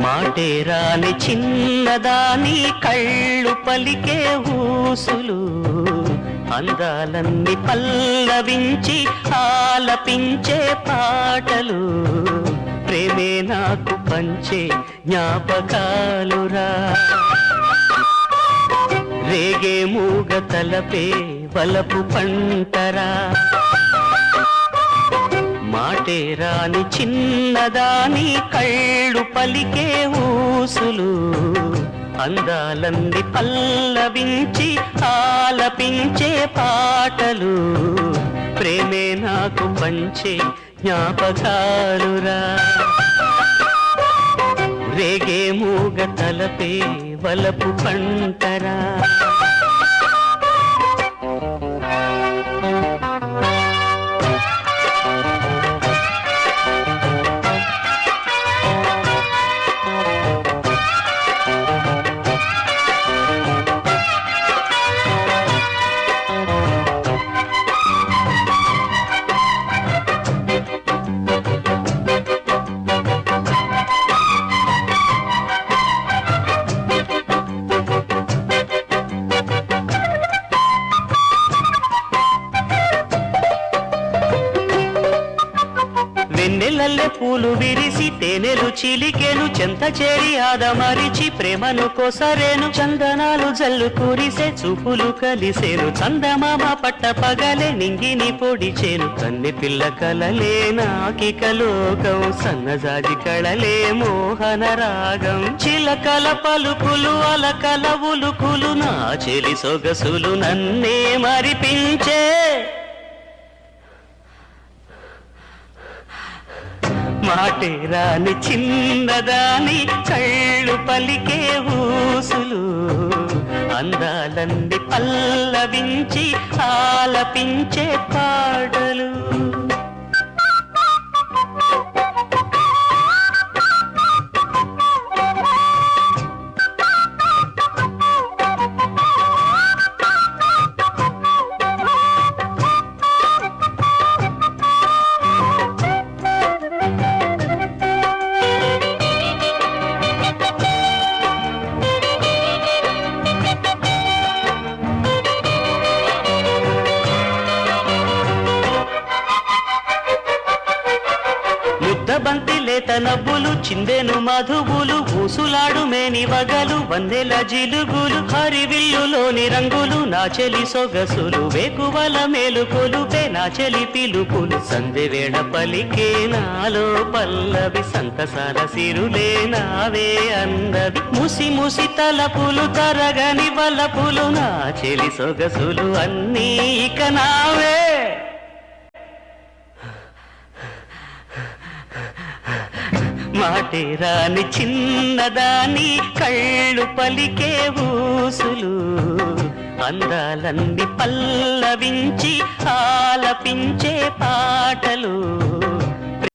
మాటేరాని చిన్నదాని కళ్ళు పలికే ఊసులు అందాలన్నీ పల్లవించి ఆలపించే పాటలు ప్రేమే నాకు పంచే జ్ఞాపకాలురా రేగే మూగ తలపే వలపు పంటరా మాటేరాని చిన్నదాని కళ్ళు పలికే ఊసులు అందాలన్నీ పల్లవించి ఆలపించే పాటలు ప్రేమే నాకు పంచే జ్ఞాపకాలురా రేగే మూగ తలపే వలపు పంటరా వెన్నెలల్లె పూలు విరిసి తేనెలు చిలికెను చెంత చేరి ఆదమరిచి ప్రేమను కోసరేను చందనాలు జల్లు కురిసే చూపులు కలిసేను చందమామ పట్ట పగలే నింగిని పొడిచేను కన్నె పిల్ల కలలే నాకిక లోకం సన్నజాజి కళలే మోహన రాగం చిలకల పలుకులు అలకల ఉలుకులు నా చెలి సొగసులు నన్నే మరిపించే మాటేరాని చిన్నదాని కళ్ళు పలికే ఊసులు అందాలన్నీ పల్లవించి ఆలపించే పాటలు బంతి లేత నవ్వులు చిందెను మధువులు ఊసులాడు మేని వగలు వందెల జిలుగులు హరివిల్లులోని రంగులు నా చెలి సొగసులు వేకువల మేలుకొలుపే నా చెలి పిలుపులు సందెవేళ పలికే నాలో పల్లవి సంతసాల సిరులే నావే అందవి ముసి ముసి తలపులు తరగని వలపులు నా చెలి సొగసులు అన్నీ ఇక నావే మాటేరాని చిన్నదాని కళ్ళు పలికే ఊసులు అందాలన్నీ పల్లవించి ఆలపించే పాటలు